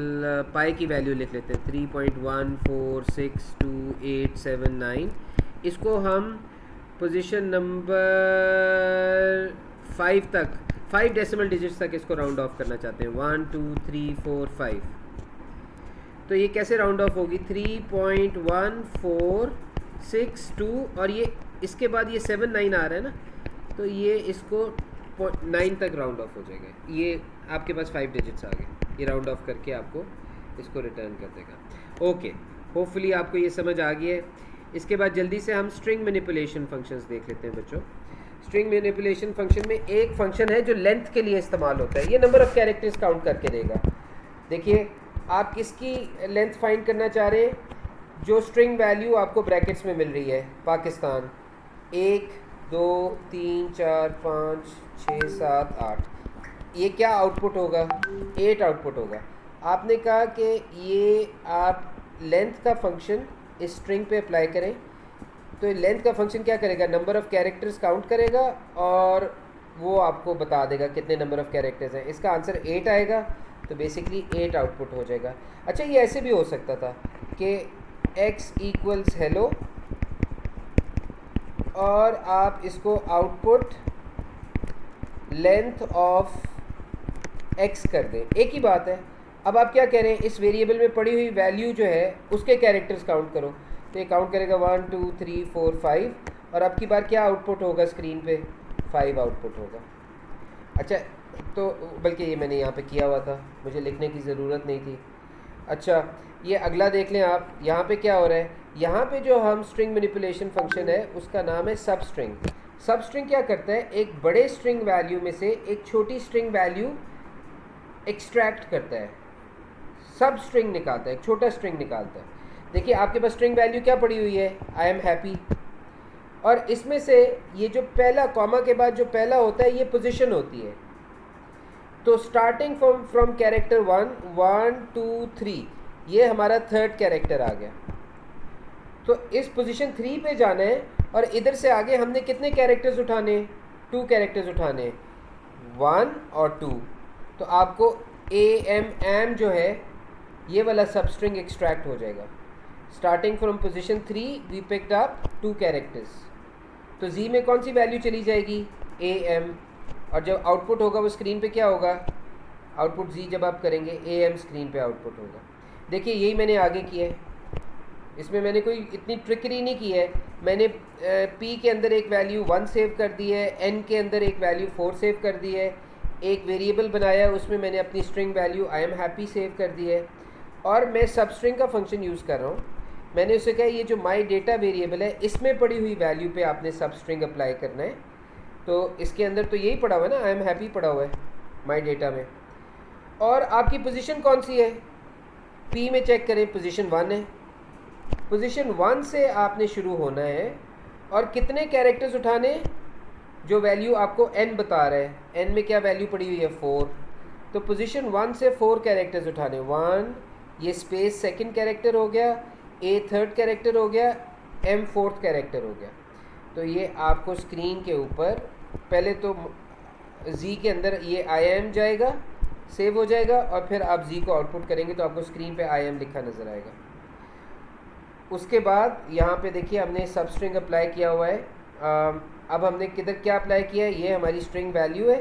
पाई की वैल्यू लिख लेते हैं 3.1462879, इसको हम पोजीशन नंबर 5 तक, 5 डेसिमल डिजिट्स तक इसको राउंड ऑफ करना चाहते हैं, 1 2 3 4 5, तो ये कैसे राउंड ऑफ होगी, 3.1462 और ये इसके बाद ये 7 9 आ रहा है ना, तो ये इसको 9 तक राउंड ऑफ हो जाएगा। ये आपके पास 5 डिजिट्स आ गए, ये राउंड ऑफ करके आपको इसको रिटर्न कर देगा। ओके, होपफुली आपको ये समझ आ गई है। इसके बाद जल्दी से हम स्ट्रिंग मैनिपुलेशन फंक्शंस देख लेते हैं बच्चों। स्ट्रिंग मैनिपुलेशन फंक्शन में एक फंक्शन है जो लेंथ के लिए इस्तेमाल होता है, ये नंबर ऑफ़ कैरेक्टर्स काउंट करके देगा। देखिए आप किसकी लेंथ फाइंड करना चाह रहे हैं, जो स्ट्रिंग वैल्यू आपको ब्रैकेट्स में मिल रही है, पाकिस्तान 1 2 3 4 5 6 7 8, ये क्या आउटपुट होगा? 8 आउटपुट होगा। आपने कहा कि ये आप लेंथ का फंक्शन इस स्ट्रिंग पे अप्लाई करें, तो लेंथ का फंक्शन क्या करेगा? नंबर ऑफ़ कैरेक्टर्स काउंट करेगा और वो आपको बता देगा कितने नंबर ऑफ़ कैरेक्टर्स हैं। इसका आंसर 8 आएगा, तो बेसिकली 8 आउटपुट हो जाएगा। अच्छा, ये ऐसे भी हो सकता था कि x इक्वल्स हेलो और आप इसको आउटपुट लेंथ ऑफ x कर दें, एक ही बात है। अब आप क्या कह रहे हैं, इस वेरिएबल में पड़ी हुई वैल्यू जो है उसके कैरेक्टर्स काउंट करो, तो ये काउंट करेगा 1 2 3 4 5, और अब की बार क्या आउटपुट होगा स्क्रीन पे? 5 आउटपुट होगा। अच्छा, तो बल्कि ये मैंने यहाँ पे किया हुआ था, मुझे लिखने की ज़रूरत नहीं थी। अच्छा, ये अगला देख लें आप, यहाँ पे क्या हो रहा है? यहाँ पे जो हम स्ट्रिंग मैनिपुलेशन फंक्शन है उसका नाम है सब स्ट्रिंग। सब स्ट्रिंग क्या करता है? एक बड़े स्ट्रिंग वैल्यू में से एक छोटी स्ट्रिंग वैल्यू एक्सट्रैक्ट करता है, सब स्ट्रिंग निकालता है, एक छोटा स्ट्रिंग निकालता है। देखिए आपके पास स्ट्रिंग वैल्यू क्या पड़ी हुई है? आई एम हैप्पी, और इसमें से ये जो पहला कॉमा के बाद जो पहला होता है ये पोजीशन होती है। तो स्टार्टिंग फ्रॉम कैरेक्टर 1 1 2 3, ये हमारा थर्ड कैरेक्टर आ गया। तो इस पोजीशन 3 पे जाना है, और इधर से आगे हमने कितने कैरेक्टर्स उठाने? 2 कैरेक्टर्स उठाने, 1 और 2। तो आपको एम जो है ये वाला सब स्ट्रिंग एक्सट्रैक्ट हो जाएगा। Starting from position 3 we picked up 2 characters, तो जी में कौन सी वैल्यू चली जाएगी? एम, और जब आउटपुट होगा वो स्क्रीन पे क्या होगा? आउटपुट जी जब आप करेंगे एम स्क्रीन पे आउटपुट होगा। देखिए यही मैंने आगे किया है, इसमें मैंने कोई इतनी ट्रिकरी नहीं की है। मैंने पी के अंदर एक वैल्यू 1 सेव कर दी है, एन के अंदर एक वैल्यू 4 सेव कर दी है, एक वेरिएबल बनाया है उसमें मैंने अपनी string value I am happy save कर दी है, और मैं सब स्ट्रिंग का फंक्शन यूज़ कर रहा हूँ। मैंने उसे कहा ये जो माई डेटा वेरिएबल है इसमें पड़ी हुई वैल्यू पे आपने सब स्ट्रिंग अप्लाई करना है। तो इसके अंदर तो यही पड़ा हुआ है ना, आई एम हैप्पी पड़ा हुआ है माई डेटा में। और आपकी पोजीशन कौन सी है? पी में चेक करें, पोजीशन 1 है। पोजीशन 1 से आपने शुरू होना है, और कितने कैरेक्टर्स उठाने? जो वैल्यू आपको n बता रहा है, n में क्या वैल्यू पड़ी हुई है? 4। तो पोजीशन 1 से 4 कैरेक्टर्स उठाने, 1, ये स्पेस सेकंड कैरेक्टर हो गया, a थर्ड कैरेक्टर हो गया, m फोर्थ कैरेक्टर हो गया। तो ये आपको स्क्रीन के ऊपर पहले तो z के अंदर ये आई एम जाएगा, सेव हो जाएगा, और फिर आप z को आउटपुट करेंगे तो आपको स्क्रीन पे आई एम लिखा नज़र आएगा। उसके बाद यहाँ पे देखिए हमने सब स्ट्रिंग अप्लाई किया हुआ है। अब हमने किधर क्या अप्लाई किया है? ये हमारी स्ट्रिंग वैल्यू है।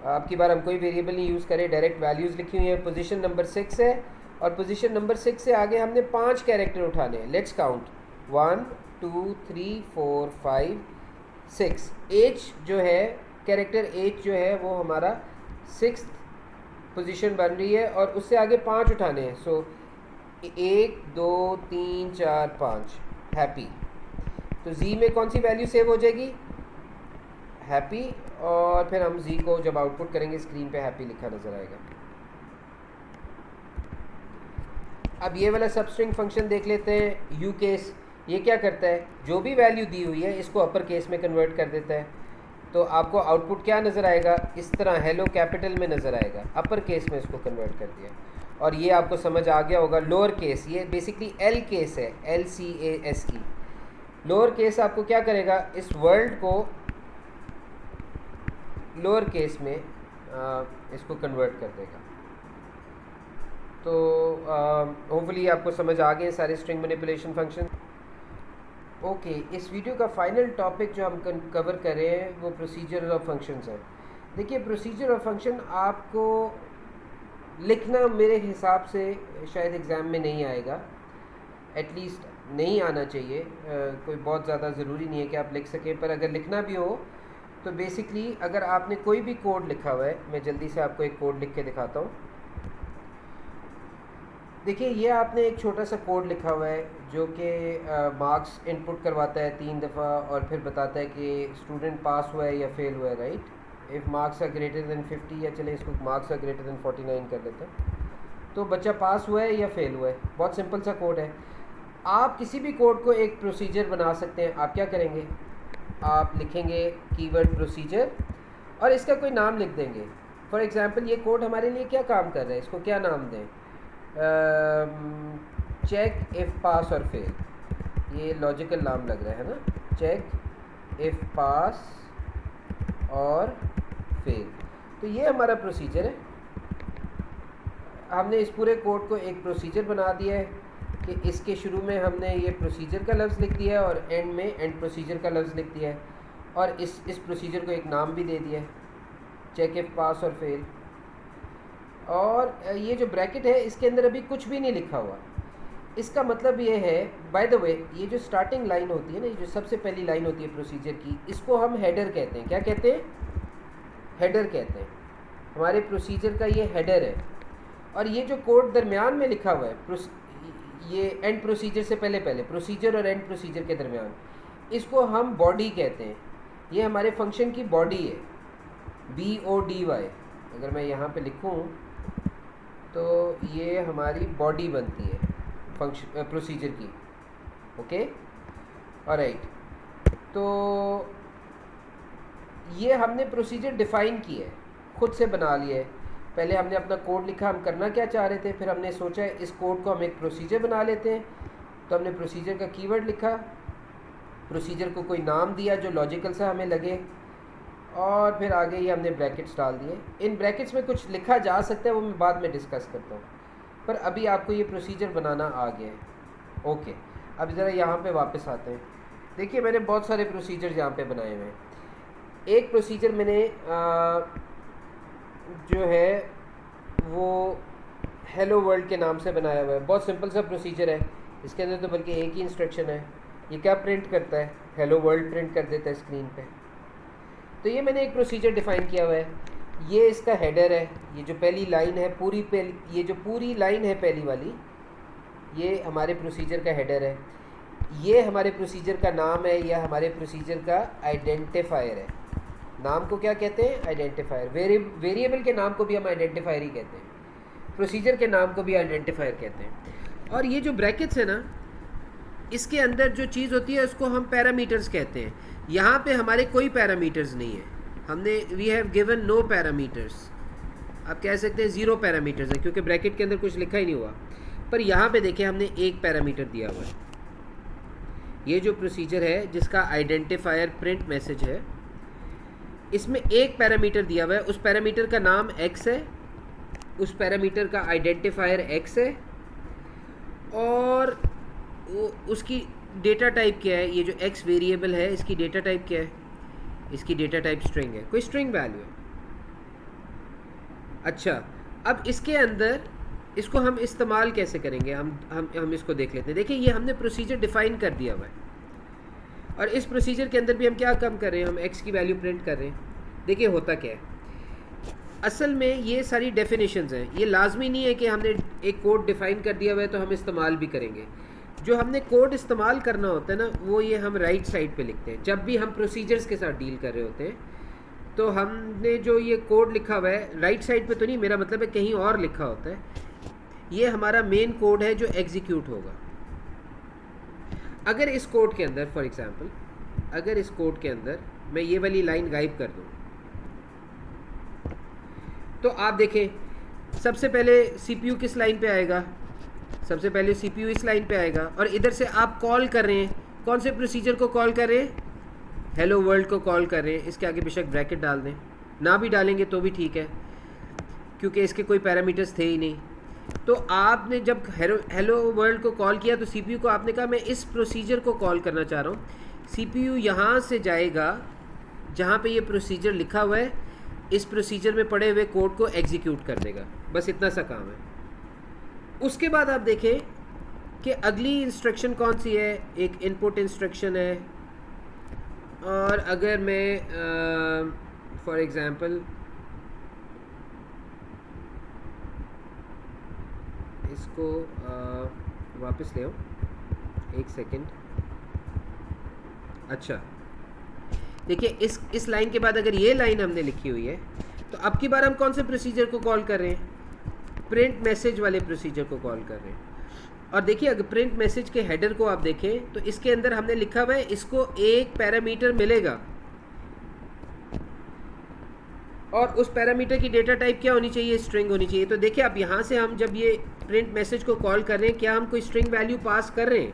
अब की बार हम कोई वेरिएबल नहीं यूज़ करें, डायरेक्ट वैल्यूज़ लिखी हुई है। पोजीशन नंबर 6 है, और पोजीशन नंबर 6 से आगे हमने 5 कैरेक्टर उठाने हैं। Let's count, 1 2 3 4 5 6। एच जो है, कैरेक्टर एच जो है वो हमारा 6th पोजीशन बन रही है, और उससे आगे 5 उठाने हैं। सो 1 2 3 4 5 हैप्पी। तो जी में कौन सी वैल्यू सेव हो जाएगी? हैप्पी, और फिर हम जी को जब आउटपुट करेंगे स्क्रीन पे हैप्पी लिखा नज़र आएगा। अब ये वाला सब स्ट्रिंग फंक्शन देख लेते हैं, यू केस। ये क्या करता है? जो भी वैल्यू दी हुई है इसको अपर केस में कन्वर्ट कर देता है। तो आपको आउटपुट क्या नज़र आएगा? इस तरह हेलो कैपिटल में नज़र आएगा, अपर केस में इसको कन्वर्ट कर दिया। और ये आपको समझ आ गया होगा, लोअर केस, ये बेसिकली एल केस है, LCASE। लोअर केस आपको क्या करेगा? इस वर्ल्ड को लोअर केस में इसको कन्वर्ट कर देगा। तो होपफुली आपको समझ आ गए सारे स्ट्रिंग मैनिपुलेशन फंक्शन। ओके, इस वीडियो का फाइनल टॉपिक जो हम कवर कर रहे हैं वो प्रोसीजर ऑफ फंक्शंस है। देखिए प्रोसीजर ऑफ फंक्शन आपको लिखना मेरे हिसाब से शायद एग्ज़ाम में नहीं आएगा, एटलीस्ट नहीं आना चाहिए। कोई बहुत ज़्यादा ज़रूरी नहीं है कि आप लिख सकें, पर अगर लिखना भी हो तो बेसिकली अगर आपने कोई भी कोड लिखा हुआ है, मैं जल्दी से आपको एक कोड लिख के दिखाता हूँ। देखिए ये आपने एक छोटा सा कोड लिखा हुआ है जो कि मार्क्स इनपुट करवाता है 3 दफ़ा, और फिर बताता है कि स्टूडेंट पास हुआ है या फेल हुआ है, right. If marks are greater than 50, या चले इसको मार्क्स आर ग्रेटर दैन 49 कर लेते हैं, तो बच्चा पास हुआ है या फेल हुआ है। बहुत सिंपल सा कोड है। आप किसी भी कोड को एक प्रोसीजर बना सकते हैं। आप क्या करेंगे? आप लिखेंगे कीवर्ड प्रोसीजर और इसका कोई नाम लिख देंगे। फॉर एग्जांपल ये कोड हमारे लिए क्या काम कर रहा है, इसको क्या नाम दें, चेक इफ़ पास और फेल, ये लॉजिकल नाम लग रहा है ना, चेक इफ़ पास और फेल। तो ये हमारा प्रोसीजर है। हमने इस पूरे कोड को एक प्रोसीजर बना दिया है कि इसके शुरू में हमने ये प्रोसीजर का लफ्ज़ लिख दिया है और एंड में एंड प्रोसीजर का लफ्ज़ लिख दिया है और इस प्रोसीजर को एक नाम भी दे दिया है, चेक इफ़ पास और फेल। और ये जो ब्रैकेट है इसके अंदर अभी कुछ भी नहीं लिखा हुआ। इसका मतलब ये है, बाय द वे, ये जो स्टार्टिंग लाइन होती है ना, ये जो सबसे पहली लाइन होती है प्रोसीजर की, इसको हम हेडर कहते हैं। क्या कहते हैं? हेडर कहते हैं। हमारे प्रोसीजर का ये हेडर है। और ये जो कोड दरमियान में लिखा हुआ है, ये एंड प्रोसीजर से पहले प्रोसीजर और एंड प्रोसीजर के दरमियान, इसको हम बॉडी कहते हैं। ये हमारे फंक्शन की बॉडी है, BODY। अगर मैं यहाँ पे लिखूँ तो ये हमारी बॉडी बनती है फंक्शन प्रोसीजर की। Okay, alright. तो ये हमने प्रोसीजर डिफ़ाइन की है, खुद से बना लिया है। पहले हमने अपना कोड लिखा, हम करना क्या चाह रहे थे, फिर हमने सोचा इस कोड को हम एक प्रोसीजर बना लेते हैं। तो हमने प्रोसीजर का कीवर्ड लिखा, प्रोसीजर को कोई नाम दिया जो लॉजिकल सा हमें लगे, और फिर आगे ये हमने ब्रैकेट्स डाल दिए। इन ब्रैकेट्स में कुछ लिखा जा सकता है, वो मैं बाद में डिस्कस करता हूँ, पर अभी आपको ये प्रोसीजर बनाना आ गया है। ओके, अब ज़रा यहाँ पे वापस आते हैं। देखिए, मैंने बहुत सारे प्रोसीजर यहाँ पे बनाए हुए हैं। एक प्रोसीजर मैंने जो है वो हेलो वर्ल्ड के नाम से बनाया हुआ है। बहुत सिंपल सा प्रोसीजर है, इसके अंदर तो बल्कि एक ही इंस्ट्रक्शन है। ये क्या प्रिंट करता है? हेलो वर्ल्ड प्रिंट कर देता है स्क्रीन पे। तो ये मैंने एक प्रोसीजर डिफ़ाइन किया हुआ है। ये इसका हेडर है, ये जो पहली लाइन है ये जो पूरी लाइन है पहली वाली, ये हमारे प्रोसीजर का हेडर है। ये हमारे प्रोसीजर का नाम है, या हमारे प्रोसीजर का आइडेंटिफायर है। नाम को क्या कहते हैं? आइडेंटिफायर। वेरिएबल के नाम को भी हम आइडेंटिफायर ही कहते हैं, प्रोसीजर के नाम को भी आइडेंटिफायर कहते हैं। और ये जो ब्रैकेट्स है ना, इसके अंदर जो चीज़ होती है उसको हम पैरामीटर्स कहते हैं। यहाँ पे हमारे कोई पैरामीटर्स नहीं है, हमने we have given no parameters. आप कह सकते हैं 0 पैरामीटर्स है, क्योंकि ब्रैकेट के अंदर कुछ लिखा ही नहीं हुआ। पर यहाँ पे देखिए, हमने एक पैरामीटर दिया हुआ है। ये जो प्रोसीजर है जिसका आइडेंटिफायर प्रिंट मैसेज है, इसमें एक पैरामीटर दिया हुआ है। उस पैरामीटर का नाम x है, उस पैरामीटर का आइडेंटिफायर x है, और उसकी डेटा टाइप क्या है? ये जो x वेरिएबल है, इसकी डेटा टाइप क्या है? इसकी डेटा टाइप स्ट्रिंग है, कोई स्ट्रिंग वैल्यू है। अच्छा, अब इसके अंदर इसको हम इस्तेमाल कैसे करेंगे, हम इसको देख लेते हैं। देखिए, ये हमने प्रोसीजर डिफ़ाइन कर दिया हुआ है, और इस प्रोसीजर के अंदर भी हम क्या काम कर रहे हैं? हम x की वैल्यू प्रिंट कर रहे हैं। देखिए होता क्या है, असल में ये सारी डेफिनेशंस हैं। ये लाजमी नहीं है कि हमने एक कोड डिफ़ाइन कर दिया हुआ है तो हम इस्तेमाल भी करेंगे। जो हमने कोड इस्तेमाल करना होता है ना, वो ये हम राइट साइड पे लिखते हैं। जब भी हम प्रोसीजर्स के साथ डील कर रहे होते हैं, तो हमने जो ये कोड लिखा हुआ है राइट साइड पे तो नहीं, मेरा मतलब है कहीं और लिखा होता है। ये हमारा मेन कोड है जो एग्जीक्यूट होगा। अगर इस कोड के अंदर, फॉर एग्जांपल, अगर इस कोड के अंदर मैं ये वाली लाइन गायब कर दूं, तो आप देखें, सबसे पहले CPU किस लाइन पे आएगा? सबसे पहले CPU इस लाइन पे आएगा, और इधर से आप कॉल कर रहे हैं, कौन से प्रोसीजर को कॉल कर रहे हैं? हेलो वर्ल्ड को कॉल कर रहे हैं। इसके आगे बेशक ब्रैकेट डाल दें, ना भी डालेंगे तो भी ठीक है, क्योंकि इसके कोई पैरामीटर्स थे ही नहीं। तो आपने जब हेलो वर्ल्ड को कॉल किया तो CPU को आपने कहा मैं इस प्रोसीजर को कॉल करना चाह रहा हूँ। CPU यहाँ से जाएगा जहाँ पे ये प्रोसीजर लिखा हुआ है, इस प्रोसीजर में पड़े हुए कोड को एग्जीक्यूट कर देगा। बस इतना सा काम है। उसके बाद आप देखें कि अगली इंस्ट्रक्शन कौन सी है। एक इनपुट इंस्ट्रक्शन है, और अगर मैं फॉर एग्ज़ाम्पल इसको वापस ले आऊँ, एक सेकेंड। अच्छा, देखिए, इस लाइन के बाद अगर ये लाइन हमने लिखी हुई है, तो अब की बार हम कौन से प्रोसीजर को कॉल कर रहे हैं? प्रिंट मैसेज वाले प्रोसीजर को कॉल कर रहे हैं। और देखिए अगर प्रिंट मैसेज के हेडर को आप देखें तो इसके अंदर हमने लिखा हुआ है इसको एक पैरामीटर मिलेगा और उस पैरामीटर की डेटा टाइप क्या होनी चाहिए, स्ट्रिंग होनी चाहिए। तो देखिए आप यहाँ से हम जब ये प्रिंट मैसेज को कॉल कर रहे हैं, क्या हम कोई स्ट्रिंग वैल्यू पास कर रहे हैं,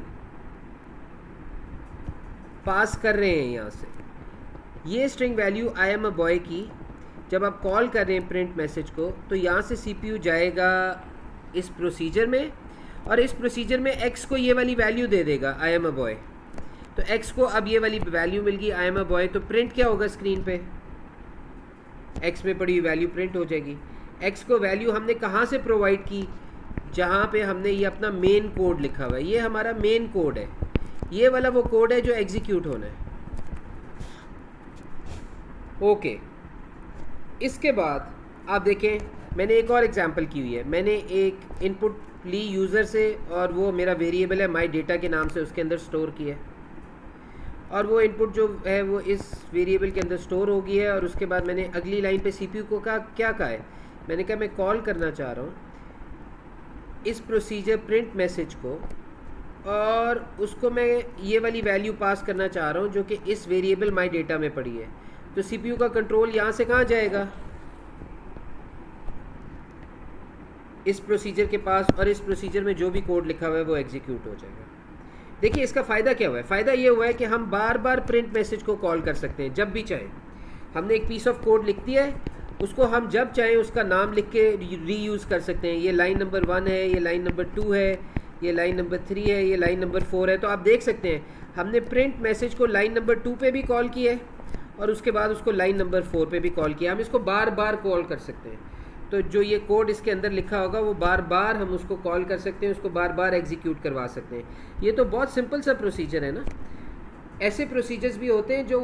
पास कर रहे हैं। यहाँ से ये string value I am a boy की जब आप कॉल कर रहे हैं प्रिंट मैसेज को, तो यहाँ से CPU जाएगा इस प्रोसीजर में और इस प्रोसीजर में x को ये वाली वैल्यू दे देगा आई एम अ बॉय। तो x को अब ये वाली वैल्यू मिल गई आई एम अ बॉय, तो प्रिंट क्या होगा स्क्रीन पे, x में पड़ी हुई वैल्यू प्रिंट हो जाएगी। x को वैल्यू हमने कहाँ से प्रोवाइड की, जहाँ पे हमने ये अपना मेन कोड लिखा हुआ है, ये हमारा मेन कोड है, ये वाला वो कोड है जो एग्जीक्यूट होना है। ओके, इसके बाद आप देखें मैंने एक और एग्जांपल की हुई है। मैंने एक इनपुट ली यूज़र से और वो मेरा वेरिएबल है माई डेटा के नाम से उसके अंदर स्टोर किया है और वो इनपुट जो है वो इस वेरिएबल के अंदर स्टोर हो गई है। और उसके बाद मैंने अगली लाइन पे CPU को क्या कहा है, मैंने कहा मैं कॉल करना चाह रहा हूँ इस प्रोसीजर प्रिंट मैसेज को और उसको मैं ये वाली वैल्यू पास करना चाह रहा हूँ जो कि इस वेरिएबल माई डेटा में पड़ी है। तो CPU का कंट्रोल यहाँ से कहाँ जाएगा, इस प्रोसीजर के पास, और इस प्रोसीजर में जो भी कोड लिखा हुआ है वो एग्जीक्यूट हो जाएगा। देखिए इसका फ़ायदा क्या हुआ है, फ़ायदा ये हुआ है कि हम बार बार प्रिंट मैसेज को कॉल कर सकते हैं जब भी चाहें। हमने एक पीस ऑफ कोड लिख दिया है, उसको हम जब चाहें उसका नाम लिख के रीयूज़ कर सकते हैं। ये लाइन नंबर 1 है, ये लाइन नंबर 2 है, ये लाइन नंबर 3 है, ये लाइन नंबर 4 है। तो आप देख सकते हैं हमने प्रिंट मैसेज को लाइन नंबर 2 पे भी कॉल किया है और उसके बाद उसको लाइन नंबर 4 पे भी कॉल किया। हम इसको बार बार कॉल कर सकते हैं। तो जो ये कोड इसके अंदर लिखा होगा वो बार बार हम उसको कॉल कर सकते हैं, उसको बार बार एग्जीक्यूट करवा सकते हैं। ये तो बहुत सिंपल सा प्रोसीजर है ना। ऐसे प्रोसीजर्स भी होते हैं जो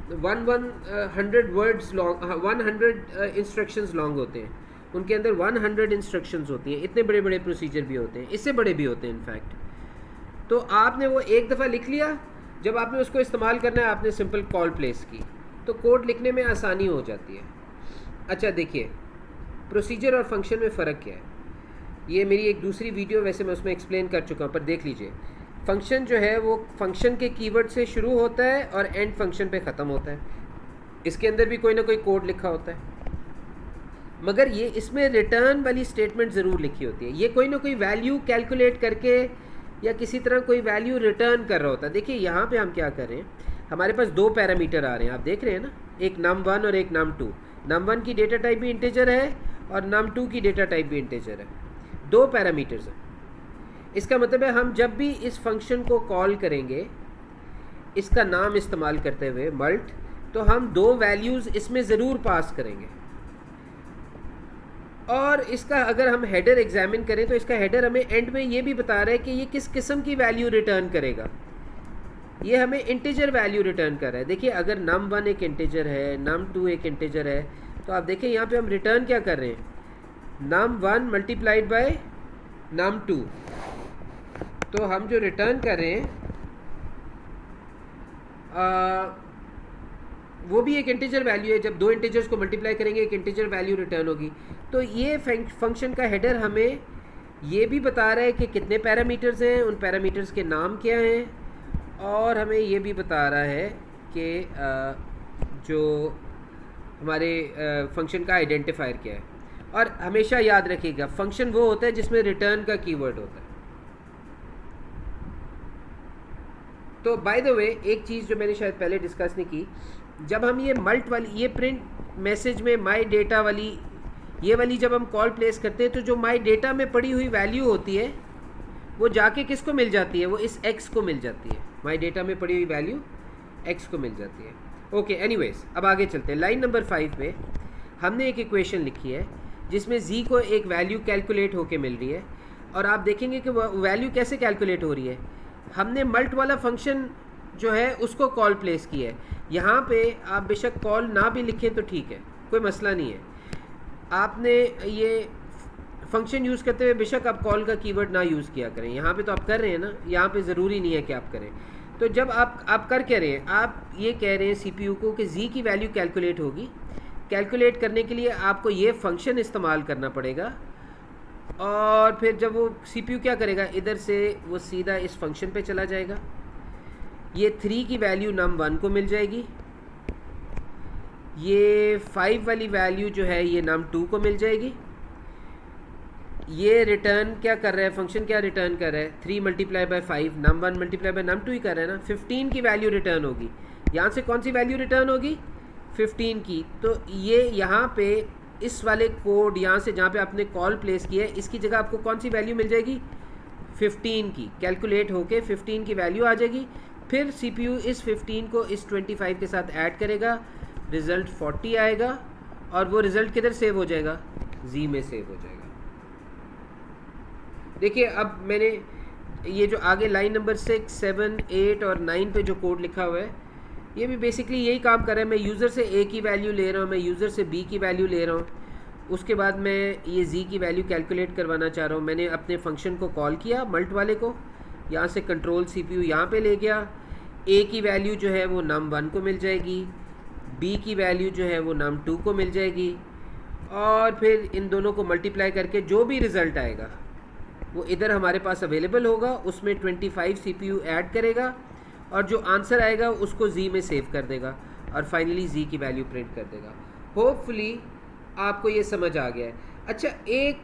100 वर्ड्स लॉन्ग, 100 इंस्ट्रक्शंस लॉन्ग होते हैं, उनके अंदर 100 इंस्ट्रक्शंस होती हैं। इतने बड़े बड़े प्रोसीजर भी होते हैं, इससे बड़े भी होते हैं इनफैक्ट। तो आपने वो एक दफ़ा लिख लिया, जब आपने उसको इस्तेमाल करना है आपने सिंपल कॉल प्लेस की, तो कोड लिखने में आसानी हो जाती है। अच्छा देखिए प्रोसीजर और फंक्शन में फ़र्क क्या है, ये मेरी एक दूसरी वीडियो वैसे मैं उसमें एक्सप्लेन कर चुका हूँ, पर देख लीजिए। फंक्शन जो है वो फंक्शन के कीवर्ड से शुरू होता है और एंड फंक्शन पे ख़त्म होता है। इसके अंदर भी कोई ना कोई कोड लिखा होता है, मगर ये इसमें रिटर्न वाली स्टेटमेंट ज़रूर लिखी होती है। ये कोई ना कोई वैल्यू कैलकुलेट करके या किसी तरह कोई वैल्यू रिटर्न कर रहा होता है। देखिए यहाँ पे हम क्या कर रहे हैं, हमारे पास दो पैरामीटर आ रहे हैं, आप देख रहे हैं ना, एक num1 और एक num2। num1 की डेटा टाइप भी इंटीजर है और num2 की डेटा टाइप भी इंटीजर है, दो पैरामीटर्स हैं। इसका मतलब है हम जब भी इस फंक्शन को कॉल करेंगे इसका नाम इस्तेमाल करते हुए मल्ट, तो हम दो वैल्यूज़ इसमें ज़रूर पास करेंगे। और इसका अगर हम हेडर एग्जामिन करें तो इसका हेडर हमें एंड में ये भी बता रहा है कि ये किस किस्म की वैल्यू रिटर्न करेगा। ये हमें इंटीजर वैल्यू रिटर्न कर रहा है। देखिए अगर num1 एक इंटीजर है, num2 एक इंटीजर है, तो आप देखिए यहाँ पे हम रिटर्न क्या कर रहे हैं, num1 मल्टीप्लाइड बाय num2। तो हम जो रिटर्न कर रहे हैं वो भी एक इंटीजर वैल्यू है। जब दो इंटीजर्स को मल्टीप्लाई करेंगे एक इंटीजर वैल्यू रिटर्न होगी। तो ये फंक्शन का हेडर हमें ये भी बता रहा है कि कितने पैरामीटर्स हैं, उन पैरामीटर्स के नाम क्या हैं, और हमें ये भी बता रहा है कि जो हमारे फंक्शन का आइडेंटिफायर क्या है। और हमेशा याद रखिएगा फंक्शन वो होता है जिसमें रिटर्न का कीवर्ड होता है। तो बाय द वे एक चीज़ जो मैंने शायद पहले डिस्कस नहीं की, जब हम ये मल्ट वाली, ये प्रिंट मैसेज में माई डेटा वाली, ये वाली जब हम कॉल प्लेस करते हैं तो जो माई डेटा में पड़ी हुई वैल्यू होती है वो जाके किसको मिल जाती है, वो इस x को मिल जाती है। माई डेटा में पड़ी हुई वैल्यू x को मिल जाती है। ओके एनीवेज अब आगे चलते हैं। लाइन नंबर 5 पे हमने एक इक्वेशन लिखी है जिसमें z को एक वैल्यू कैलकुलेट होके मिल रही है, और आप देखेंगे कि वो वैल्यू कैसे कैलकुलेट हो रही है। हमने मल्ट वाला फंक्शन जो है उसको कॉल प्लेस किया है। यहाँ पे आप बेशक कॉल ना भी लिखें तो ठीक है, कोई मसला नहीं है। आपने ये फंक्शन यूज़ करते हुए बेशक आप कॉल का कीवर्ड ना यूज़ किया करें। यहाँ पे तो आप कर रहे हैं ना, यहाँ पे ज़रूरी नहीं है कि आप करें। तो जब आप कर क्या रहे हैं, आप ये कह रहे हैं CPU को कि z की वैल्यू कैलकुलेट होगी। कैलकुलेट करने के लिए आपको ये फंक्शन इस्तेमाल करना पड़ेगा और फिर जब वो CPU क्या करेगा, इधर से वो सीधा इस फंक्शन पे चला जाएगा। ये 3 की वैल्यू num1 को मिल जाएगी, ये 5 वाली वैल्यू जो है ये num2 को मिल जाएगी। ये रिटर्न क्या कर रहा है, फंक्शन क्या रिटर्न कर रहा है, 3 multiply by 5 num1 multiply by num2 ही कर रहा है ना। 15 की वैल्यू रिटर्न होगी, यहाँ से कौन सी वैल्यू रिटर्न होगी, 15 की। तो ये यहाँ पे इस वाले कोड यहाँ से जहाँ पे आपने कॉल प्लेस किया है, इसकी जगह आपको कौन सी वैल्यू मिल जाएगी, 15 की। कैलकुलेट होके 15 की वैल्यू आ जाएगी। फिर CPU इस 15 को इस 25 के साथ ऐड करेगा, रिज़ल्ट 40 आएगा और वो रिज़ल्ट किधर सेव हो जाएगा, Z में सेव हो जाएगा। देखिए अब मैंने ये जो आगे लाइन नंबर 6, 7, 8 और 9 पे जो कोड लिखा हुआ है, ये भी बेसिकली यही काम कर रहा है। मैं यूज़र से A की वैल्यू ले रहा हूँ, मैं यूज़र से B की वैल्यू ले रहा हूँ, उसके बाद मैं ये Z की वैल्यू कैलकुलेट करवाना चाह रहा हूँ। मैंने अपने फंक्शन को कॉल किया मल्ट वाले को, यहाँ से कंट्रोल CPU यहाँ पे ले गया। A की वैल्यू जो है वो num1 को मिल जाएगी, B की वैल्यू जो है वो num2 को मिल जाएगी, और फिर इन दोनों को मल्टीप्लाई करके जो भी रिज़ल्ट आएगा वो इधर हमारे पास अवेलेबल होगा, उसमें 25 CPU ऐड करेगा और जो आंसर आएगा उसको Z में सेव कर देगा और फाइनली Z की वैल्यू प्रिंट कर देगा। होपफुली आपको ये समझ आ गया है। अच्छा, एक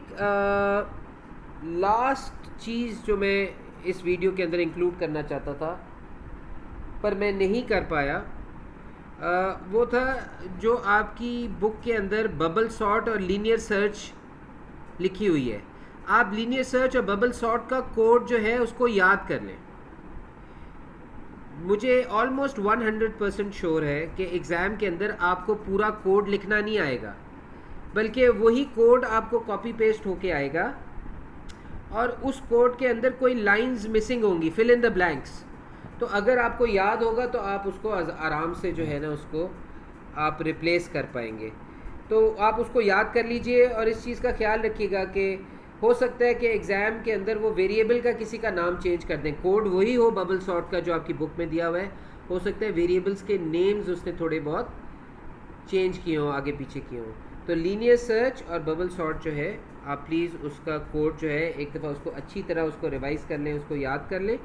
लास्ट चीज़ जो मैं इस वीडियो के अंदर इंक्लूड करना चाहता था पर मैं नहीं कर पाया, वो था जो आपकी बुक के अंदर बबल सॉर्ट और लीनियर सर्च लिखी हुई है। आप लीनियर सर्च और बबल सॉर्ट का कोड जो है उसको याद कर लें। मुझे ऑलमोस्ट 100% श्योर है कि एग्ज़ाम के अंदर आपको पूरा कोड लिखना नहीं आएगा, बल्कि वही कोड आपको कॉपी पेस्ट होके आएगा और उस कोड के अंदर कोई लाइंस मिसिंग होंगी, फिल इन द ब्लैंक्स। तो अगर आपको याद होगा तो आप उसको आराम से जो है ना उसको आप रिप्लेस कर पाएंगे। तो आप उसको याद कर लीजिए और इस चीज़ का ख्याल रखिएगा कि हो सकता है कि एग्ज़ाम के अंदर वो वेरिएबल का किसी का नाम चेंज कर दें। कोड वही हो बबल सॉर्ट का जो आपकी बुक में दिया हुआ है, हो सकता है वेरिएबल्स के नेम्स उसने थोड़े बहुत चेंज किए हों, आगे पीछे किए हों। तो लीनियर सर्च और बबल सॉर्ट जो है आप प्लीज़ उसका कोड जो है एक दफ़ा उसको अच्छी तरह उसको रिवाइज़ कर लें, उसको याद कर लें,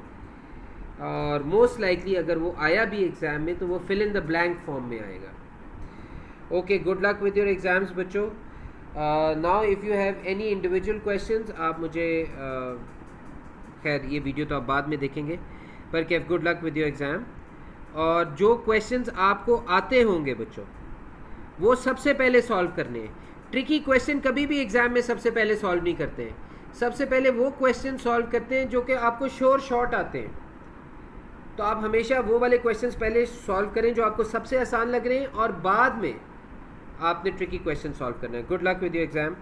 और मोस्ट लाइकली अगर वो आया भी एग्ज़ाम में तो वो fill in the blank form में आएगा। Okay, good luck with your exams बच्चों। Now if you have any individual questions आप मुझे खैर ये वीडियो तो आप बाद में देखेंगे, पर Kaif good luck with your exam. और जो क्वेश्चंस आपको आते होंगे बच्चों वो सबसे पहले सॉल्व करने हैं। ट्रिकी क्वेश्चन कभी भी एग्ज़ाम में सबसे पहले सॉल्व नहीं करते हैं। सबसे पहले वो क्वेश्चन सॉल्व करते हैं जो कि आपको श्योर शॉर्ट आते हैं। तो आप हमेशा वो वाले क्वेश्चंस पहले सॉल्व करें जो आपको सबसे आसान लग रहे हैं और बाद में आपने ट्रिकी क्वेश्चन सॉल्व करना है। Good luck with your exam.